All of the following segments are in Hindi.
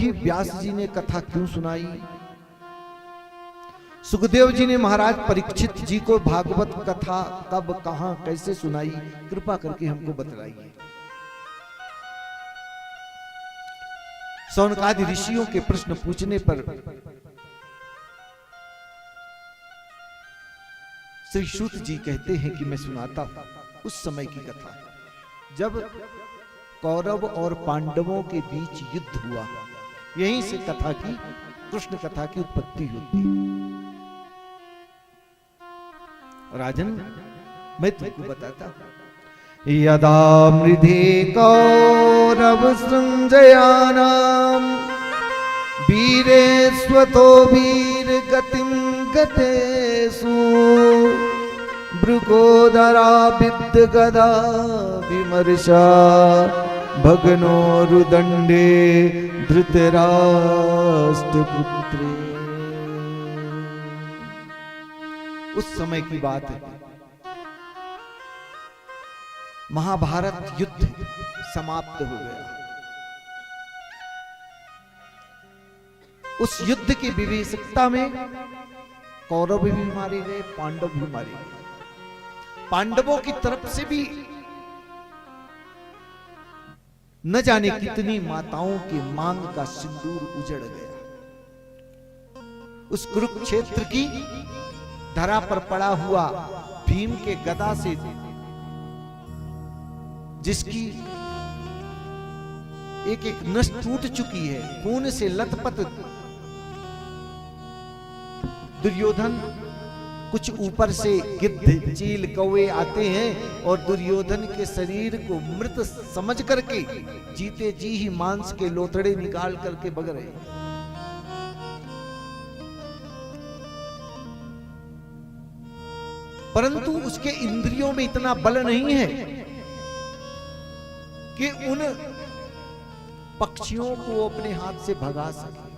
ही व्यास जी ने कथा क्यों सुनाई? सुखदेव जी ने महाराज परीक्षित जी को भागवत कथा कब, कहां, कैसे सुनाई? कृपा करके हमको बतलाइए। शौनकादि ऋषियों के प्रश्न पूछने पर श्री सूत जी कहते हैं कि मैं सुनाता हूं उस समय की कथा, जब कौरव और पांडवों के बीच युद्ध हुआ। यहीं से कथा की, कृष्ण कथा की उत्पत्ति होती है। राजन, मैं तुमको बताता हूं। यदा मृधे कौरव संजयानाम वीरे स्वतो वीर गतिम गतेषु भृगोदरा विद्ध गदा विमर्शा भगनो रुदंडे धृतराष्ट्र पुत्रे। उस समय की बात है, महाभारत युद्ध समाप्त हो गया। उस युद्ध की विभीषिकता में कौरव भी मारे गए, पांडव भी मारे गए। पांडवों की तरफ से भी न जाने कितनी माताओं की मांग का सिंदूर उजड़ गया। उस कुरुक्षेत्र की धरा पर पड़ा हुआ भीम के गदा से, जिसकी एक एक नस टूट चुकी है, खून से लथपथ दुर्योधन, कुछ ऊपर से गिद्ध, चील, कौवे आते हैं और दुर्योधन के शरीर को मृत समझ करके जीते जी ही मांस के लोथड़े निकाल करके भग रहे। परंतु उसके इंद्रियों में इतना बल नहीं है कि उन पक्षियों को अपने हाथ से भगा सके।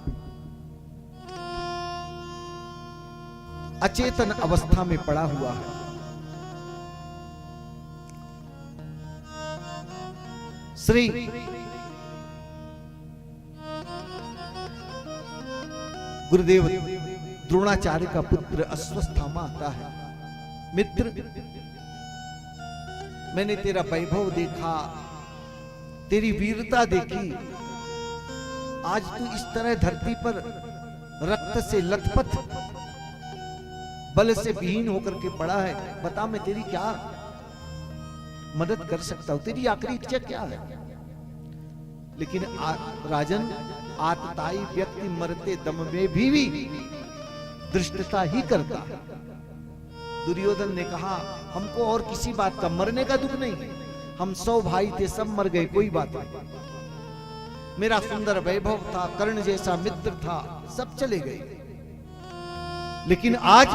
अचेतन अवस्था में पड़ा हुआ है। श्री गुरुदेव द्रोणाचार्य का पुत्र अश्वत्थामा आता है। मित्र, मैंने तेरा वैभव देखा, तेरी वीरता देखी। आज तू इस तरह धरती पर रक्त से लथपथ, बल से विहीन होकर के पड़ा है। बता, मैं तेरी क्या मदद कर सकता हूं? तेरी आखिरी इच्छा क्या है? लेकिन राजन, आतताई व्यक्ति मरते दम में भी दृष्टता ही करता है। दुर्योधन ने कहा, हमको और किसी बात का, मरने का दुख नहीं, हम 100 भाई थे, सब मर गए, कोई बात नहीं। मेरा सुंदर वैभव था, कर्ण जैसा मित्र था, सब चले गए। लेकिन आज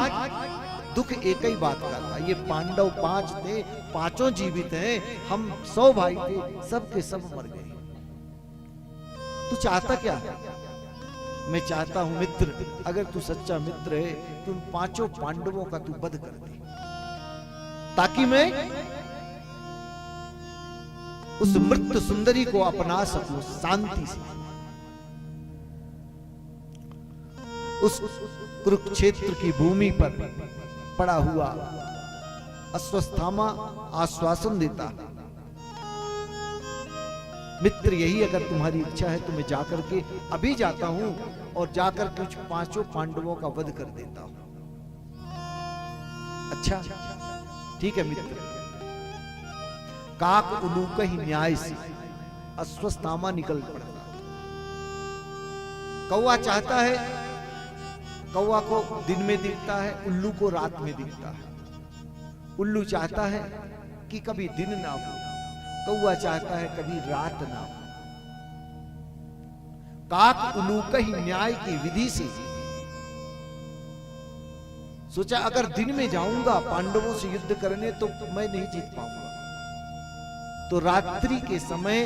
दुख एक ही बात का था, ये पांडव 5 थे, पांचों जीवित हैं, हम 100 भाई थे, सब के सब मर गए। तू चाहता क्या है? मैं चाहता हूं मित्र, अगर तू सच्चा मित्र है तो उन 5 पांडवों का तू वध कर दे, ताकि मैं उस मृत सुंदरी को अपना सकूं शांति से। उस कुरुक्षेत्र की भूमि पर पड़ा हुआ अश्वत्थामा आश्वासन देता, मित्र, यही अगर तुम्हारी इच्छा है तो मैं जाकर के अभी जाता हूं और जाकर कुछ 5 पांडवों का वध कर देता हूं। अच्छा, ठीक है मित्र। काक उलूक ही न्याय से अश्वत्थामा निकल पड़ता। कौवा चाहता है, कौवा को दिन में दिखता है, उल्लू को रात में दिखता है। उल्लू चाहता है कि कभी दिन ना हो, कौवा चाहता है कभी रात ना हो। काक उलूक ही न्याय की विधि से सोचा, अगर दिन में जाऊंगा पांडवों से युद्ध करने तो मैं नहीं जीत पाऊंगा। तो रात्रि के समय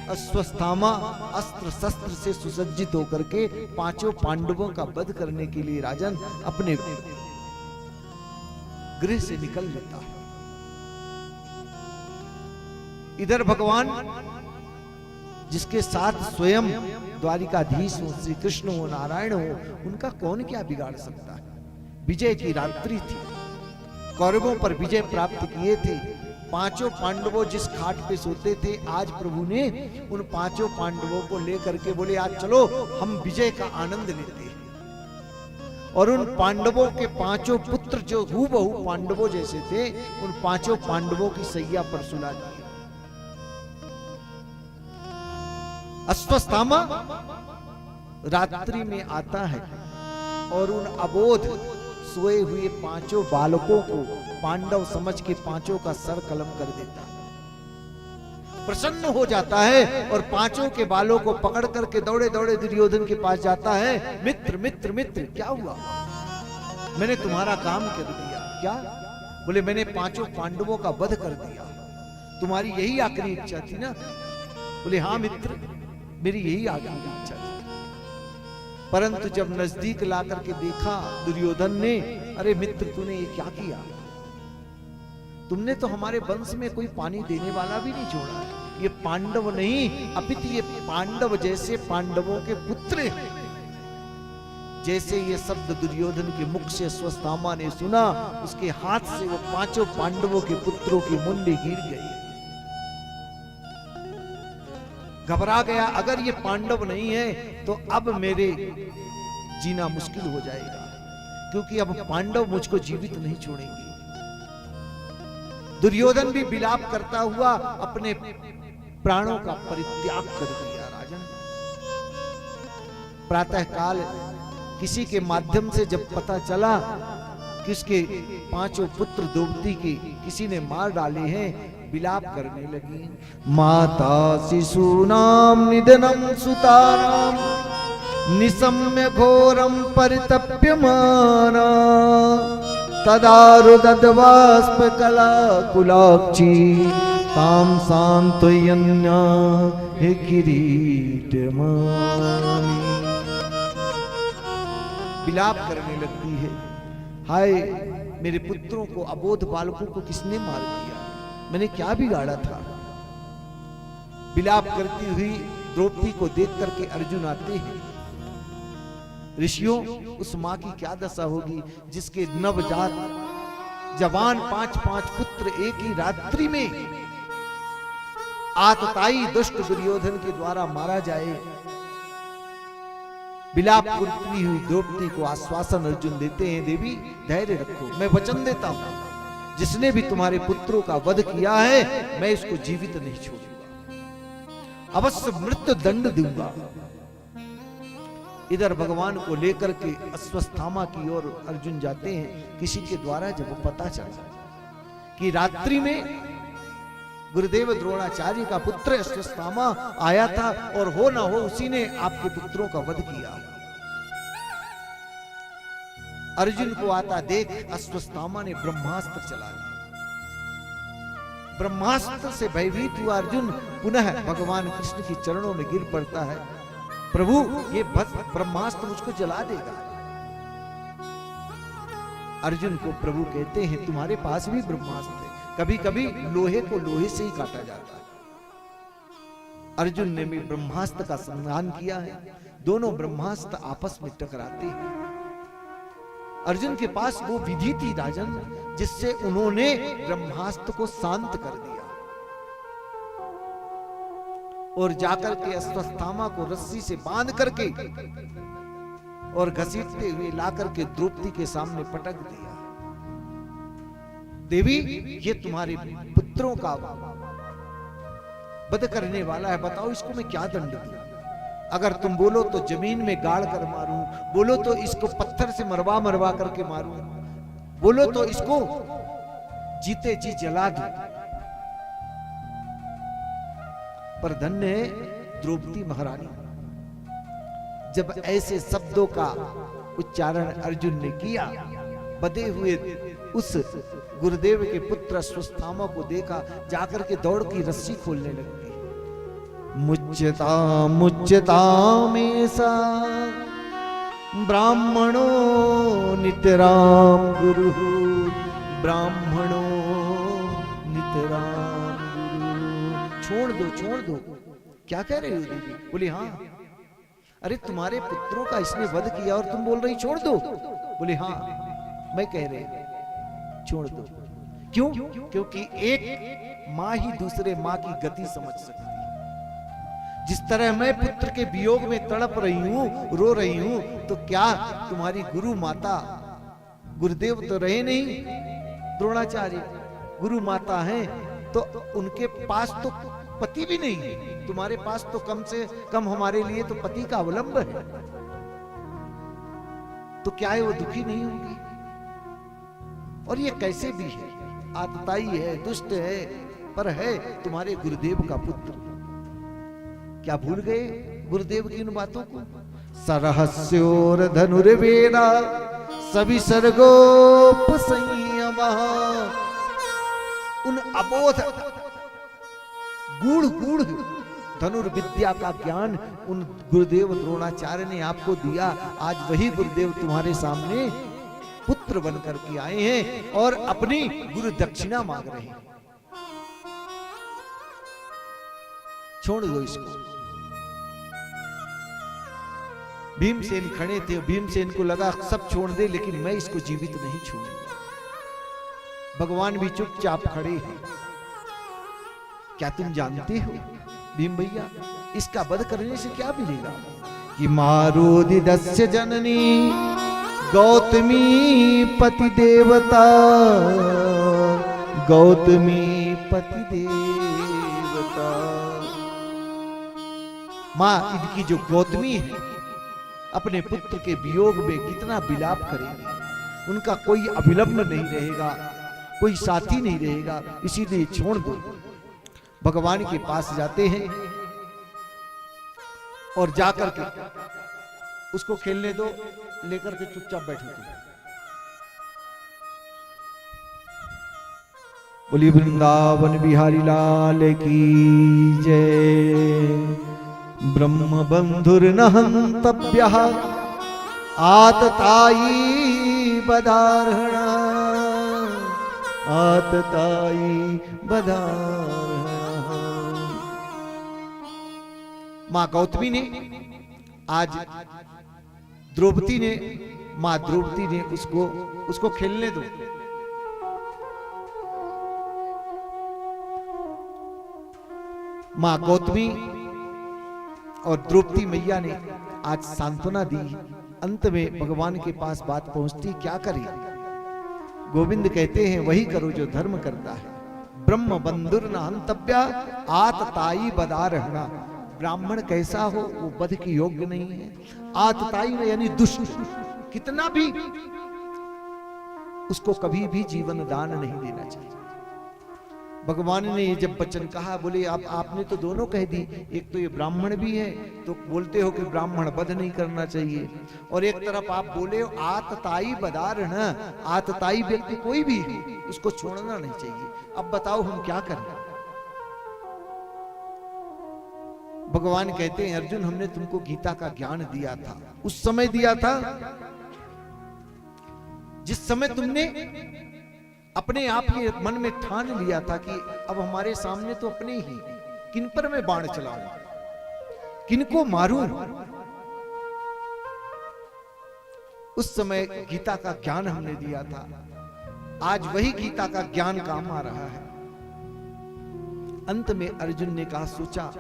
अश्वत्थामा अस्त्र शस्त्र से सुसज्जित होकर के 5 पांडवों का वध करने के लिए राजन अपने गृह से निकल लेता है। इधर भगवान जिसके साथ स्वयं द्वारिकाधीश हो, श्री कृष्ण हो, नारायण हो, उनका कौन क्या बिगाड़ सकता है। विजय की रात्रि थी, कौरवों पर विजय प्राप्त किए थे। पांचों पांडवों जिस खाट पे सोते थे, आज प्रभु ने उन पांचों पांडवों को लेकर के बोले आज चलो हम विजय का आनंद लेते हैं। और उन पांडवों के पांचों पुत्र जो हूबहू पांडवों जैसे थे, उन पांचों पांडवों की सैया पर सुला दिए। अश्वत्थामा रात्रि में आता है और उन अबोध सोए हुए पांचों बालकों को पांडव समझ के पांचों का सर कलम कर देता है। प्रसन्न हो जाता है और पांचों के बालों को पकड़ करके दौड़े दौड़े दुर्योधन के पास जाता है। मित्र मित्र मित्र, क्या हुआ? मैंने तुम्हारा काम कर दिया। क्या? बोले मैंने पांचों पांडवों का वध कर दिया। तुम्हारी यही आखिरी इच्छा थी ना? बोले हाँ मित्र, मेरी यही आखिरी इच्छा थी। परंतु जब नजदीक ला करके देखा दुर्योधन ने, अरे मित्र तूने ये क्या किया? तुमने तो हमारे वंश में कोई पानी देने वाला भी नहीं छोड़ा। ये पांडव नहीं, अपितु ये पांडव जैसे पांडवों के पुत्र हैं। जैसे ये शब्द दुर्योधन के मुख से अश्वत्थामा ने सुना, उसके हाथ से वो पांचों पांडवों के पुत्रों की मुंडी गिर गई। घबरा गया, अगर ये पांडव नहीं है तो अब मेरे जीना मुश्किल हो जाएगा, क्योंकि अब पांडव मुझको जीवित नहीं छोड़ेंगे। दुर्योधन भी विलाप करता हुआ अपने प्राणों का परित्याग कर दिया। राजन, प्रातः काल किसी के माध्यम से जब पता चला कि उसके पांचों पुत्र द्रौपदी के किसी ने मार डाले हैं, विलाप करने लगी। माता शिशूनाम निधनम सुतानाम निशम्य घोरम परितप्यमाना तदा रुदद्बाष्प कला कुलाक्षी ताम सांत्वयन्या हे किरीटमानी। विलाप करने लगती है, हाय मेरे पुत्रों को, अबोध बालकों को किसने मार दिया? मैंने क्या बिगाड़ा था? विलाप करती हुई द्रौपदी को देख करके अर्जुन आते हैं। ऋषियों, उस मां की क्या दशा होगी जिसके नवजात जवान 5-5 पुत्र एक ही रात्रि में आतताई दुष्ट दुर्योधन के द्वारा मारा जाए। विलाप करती हुई द्रौपदी को आश्वासन अर्जुन देते हैं, देवी धैर्य रखो, मैं वचन देता हूं जिसने भी तुम्हारे पुत्रों का वध किया है मैं इसको जीवित नहीं छोड़ूंगा, अवश्य मृत्यु दंड दूंगा। इधर भगवान को लेकर के अश्वत्थामा की ओर अर्जुन जाते हैं। किसी के द्वारा जब वो पता चला कि रात्रि में गुरुदेव द्रोणाचार्य का पुत्र अश्वत्थामा आया था और हो ना हो उसी ने आपके पुत्रों का वध किया। अर्जुन को आता देख अश्वत्थामा ने ब्रह्मास्त्र चला दिया। ब्रह्मास्त्र से भयभीत हुआ अर्जुन पुनः भगवान कृष्ण के चरणों में गिर पड़ता है, प्रभु ये ब्रह्मास्त्र मुझको जला देगा। अर्जुन को प्रभु कहते हैं, तुम्हारे पास भी ब्रह्मास्त्र है, कभी कभी लोहे को लोहे से ही काटा जाता है। अर्जुन ने भी ब्रह्मास्त्र का संधान किया है। दोनों ब्रह्मास्त्र आपस में टकराते हैं। अर्जुन के पास वो विधि थी राजन, जिससे उन्होंने ब्रह्मास्त्र को शांत कर दिया और जाकर के अश्वत्थामा को रस्सी से बांध करके और घसीटते हुए लाकर के द्रौपदी के सामने पटक दिया। देवी, ये तुम्हारे पुत्रों का वध करने वाला है, बताओ इसको मैं क्या दंड दूं? अगर तुम बोलो तो जमीन में गाड़ कर मारूं, बोलो तो इसको पत्थर से मरवा मरवा करके मारूं, बोलो तो इसको जीते जी जला दूं। पर धन्य है द्रौपदी महारानी, जब ऐसे शब्दों का उच्चारण अर्जुन ने किया, बधे हुए उस गुरुदेव के पुत्र अश्वत्थामा को देखा, जाकर के दौड़ की रस्सी खोलने लगती। मुच्यता मुच्यता मेसा ब्राह्मणो नितराम गुरु, ब्राह्मणो नितराम गुरु। छोड़ दो, छोड़ दो, क्या कह रहे हो देवी? बोले हाँ। अरे तुम्हारे पुत्रों का इसने वध किया और तुम बोल रही छोड़ दो? बोले हाँ, मैं कह रहे छोड़ दो। क्यों? क्योंकि एक माँ ही दूसरे माँ की गति समझ सकती है। जिस तरह मैं पुत्र के वियोग में तड़प रही हूं, रो रही हूं, तो क्या तुम्हारी गुरु माता, गुरुदेव तो रहे नहीं, द्रोणाचार्य गुरु माता हैं, तो उनके पास तो पति भी नहीं है, तुम्हारे पास तो कम से कम हमारे लिए तो पति का अवलंब है, तो क्या है वो दुखी नहीं होंगी? और ये कैसे भी है, आतताई है, दुष्ट है, पर है तुम्हारे गुरुदेव का पुत्र। क्या भूल गए गुरुदेव की उन बातों को? सरहस्योर धनुर्वेदा सभी सर्गोप संयमा, उन अबोध गूढ़ गूढ़ धनुर्विद्या का ज्ञान उन गुरुदेव द्रोणाचार्य ने आपको दिया। आज वही गुरुदेव तुम्हारे सामने पुत्र बनकर के आए हैं और अपनी गुरु दक्षिणा मांग रहे हैं। छोड़ दो इसको। भीमसेन खड़े थे, भीमसेन को लगा सब छोड़ दे, लेकिन मैं इसको जीवित नहीं छोड़ूंगा। भगवान भी चुपचाप खड़े हैं। क्या तुम जानते हो भीम भैया, इसका वध करने से क्या मिलेगा? कि मारोदि दस्य जननी गौतमी पति देवता, गौतमी पति देवता। मां इनकी जो गौतमी है, अपने पुत्र के वियोग में कितना विलाप करेंगे। उनका कोई अविलंब नहीं रहेगा, कोई साथी नहीं रहेगा, इसीलिए छोड़ दो। भगवान के पास जाते हैं और जाकर के उसको खेलने दो, लेकर के चुपचाप बैठे थे। बोली वृंदावन बिहारी लाल की जय। ब्रह्म बंधुर न हंतव्यः आततायी बधार्हणा, आततायी बधार्हणा। मां गौतमी ने आज द्रौपदी ने, मां द्रौपदी ने उसको खेलने दो। मां गौतमी और द्रौपदी मैया ने आज सांत्वना दी। अंत में भगवान के पास बात पहुंचती, क्या करें? गोविंद कहते हैं वही करो जो धर्म करता है। ब्रह्म बंधुर न हंतव्या आतताई बदारहणा। ब्राह्मण कैसा हो वो वध के योग्य नहीं है। आतताई यानी दुष्ट, कितना भी उसको कभी भी जीवन दान नहीं देना चाहिए। भगवान ने ये जब वचन कहा, बोले आपने तो दोनों कह दी, एक तो ये ब्राह्मण भी है तो बोलते हो कि ब्राह्मण वध नहीं करना चाहिए, और एक तरफ आप बोले हो आतताई बदारण, आतताई व्यक्ति कोई भी है उसको छोड़ना नहीं चाहिए। अब बताओ हम क्या करें? भगवान कहते हैं, अर्जुन हमने तुमको गीता का ज्ञान दिया था, उस समय दिया था जिस समय तुमने अपने आप के मन में ठान लिया था कि अब हमारे सामने तो अपने ही, किन पर मैं बाण चलाऊं, किनको मारूं। उस समय गीता का ज्ञान हमने दिया था, आज वही गीता का ज्ञान काम आ रहा है। अंत में अर्जुन ने कहा, सोचा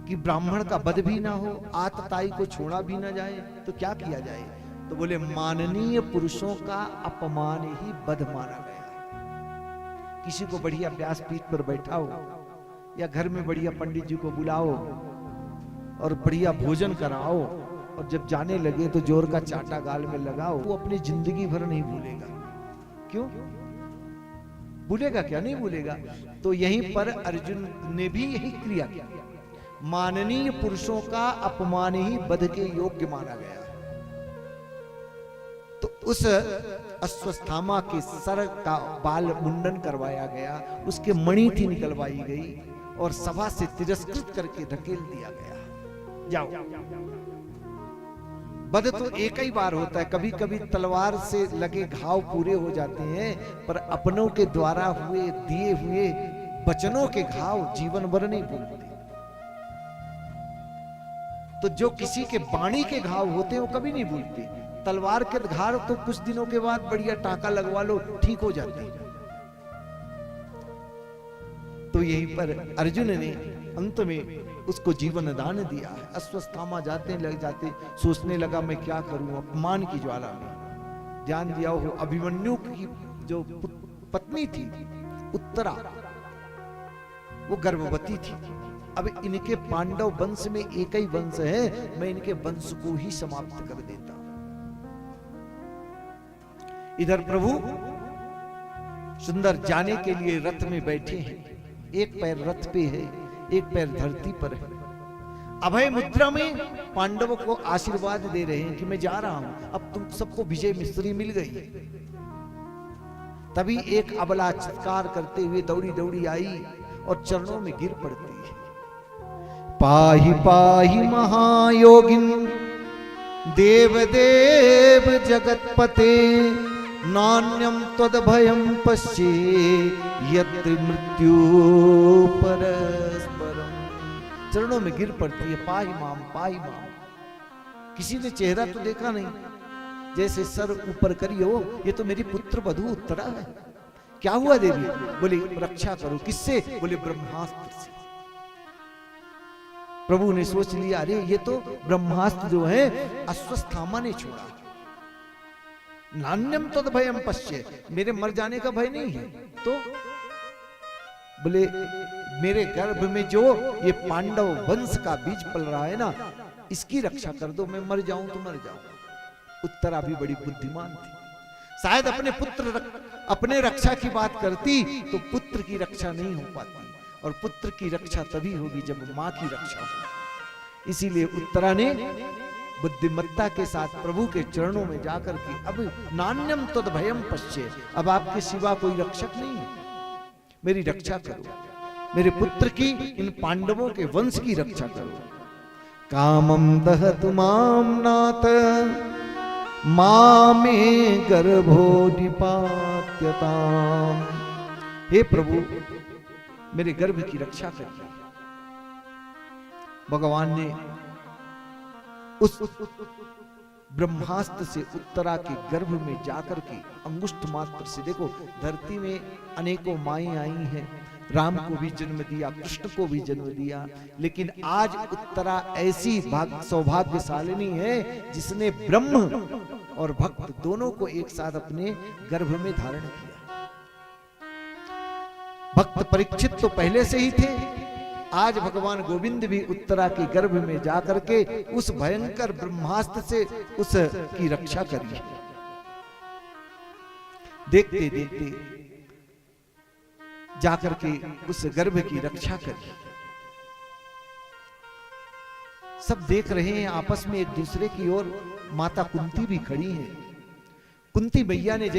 कि ब्राह्मण का वध भी ना हो, आतताई को छोड़ा भी ना जाए, तो क्या किया जाए? तो बोले माननीय पुरुषों का अपमान ही वध माना गया। किसी को बढ़िया व्यासपीठ पर बैठाओ या घर में बढ़िया पंडित जी को बुलाओ और बढ़िया भोजन कराओ, और जब जाने लगे तो जोर का चाटा गाल में लगाओ, वो अपनी जिंदगी भर नहीं भूलेगा। क्यों भूलेगा? क्या नहीं भूलेगा? तो यहीं पर अर्जुन ने भी यही क्रिया की। माननीय पुरुषों का अपमान ही वध के योग्य माना गया। तो उस अश्वत्थामा के सर का बाल मुंडन करवाया गया, उसके मणि थी निकलवाई गई और सभा से तिरस्कृत करके धकेल दिया गया। जाओ। वध तो एक ही बार होता है, कभी कभी तलवार से लगे घाव पूरे हो जाते हैं, पर अपनों के द्वारा हुए दिए हुए वचनों के घाव जीवन भर नहीं भूलते। तो जो किसी के बाणी के घाव होते हैं वो कभी नहीं भूलते। तलवार के घाव तो कुछ दिनों के बाद बढ़िया टाका लगवा लो, ठीक हो जाते हैं। तो यहीं पर अर्जुन ने अंत में उसको जीवन दान दिया है। अश्वत्थामा जाते लग जाते सोचने लगा मैं क्या करूं, अपमान की ज्वाला में ध्यान दिया हो। अभिमन्यु की जो पत्नी थी उत्तरा, वो गर्भवती थी। अब इनके पांडव वंश में एक ही वंश है, मैं इनके वंश को ही समाप्त कर देता। इधर प्रभु सुंदर जाने के लिए रथ में बैठे हैं, एक पैर रथ पे है, एक पैर धरती पर है। अभय मुद्रा में पांडवों को आशीर्वाद दे रहे हैं कि मैं जा रहा हूं, अब तुम सबको विजय मिश्री मिल गई। तभी एक अबला चित्कार करते हुए दौड़ी दौड़ी आई और चरणों में गिर पड़ती है। पाहि पाहि महायोगिन देवदेव जगतपते, नान्यम त्वदभयं पश्ये यत्र मृत्यु परस्परम। चरणों में गिर पड़ती है, पाहि माम पाहि माम। किसी ने चेहरा तो देखा नहीं, जैसे सर ऊपर करी हो, ये तो मेरी पुत्र वधू उत्तरा है। क्या हुआ देवी? बोले रक्षा करो। किससे? बोले ब्रह्मास्त्र से। प्रभु ने सोच लिया अरे ये तो ब्रह्मास्त्र जो है अश्वत्थामा ने छोड़ा। नान्यम तद भयम पश्ये, मेरे मर जाने का भय नहीं है। तो बोले मेरे गर्भ में जो ये पांडव वंश का बीज पल रहा है ना, इसकी रक्षा कर दो, मैं मर जाऊं तो मर जाऊं। उत्तरा भी बड़ी बुद्धिमान थी, शायद अपने रक्षा की बात करती तो पुत्र की रक्षा नहीं हो पाती, और पुत्र की रक्षा तभी होगी जब मां की रक्षा हो। इसीलिए उत्तरा ने बुद्धिमत्ता के साथ प्रभु के चरणों में जाकर के अब नान्यम तद भयम पश्ये, अब आपके सिवा कोई रक्षक नहीं है, मेरी रक्षा करो, मेरे पुत्र की, इन पांडवों के वंश की रक्षा करो। कामम दहतु माम नाथ मामे गर्भो निपात्यताम। हे प्रभु मेरे गर्भ की रक्षा करिए। भगवान ने उस ब्रह्मास्त्र से उत्तरा के गर्भ में जाकर के अंगुष्ठ मात्र से, देखो धरती में अनेकों माएं आई हैं, राम को भी जन्म दिया, कृष्ण को भी जन्म दिया, लेकिन आज उत्तरा ऐसी सौभाग्यशालिनी है जिसने ब्रह्म और भक्त दोनों को एक साथ अपने गर्भ में धारण किया। भक्त परीक्षित तो पहले से ही थे, आज भगवान गोविंद भी उत्तरा के गर्भ में जाकर के उस भयंकर ब्रह्मास्त्र से उसकी रक्षा करी। देखते देखते जाकर के उस गर्भ की रक्षा करी। सब देख रहे हैं आपस में एक दूसरे की ओर। माता कुंती भी खड़ी है। कुंती मैया ने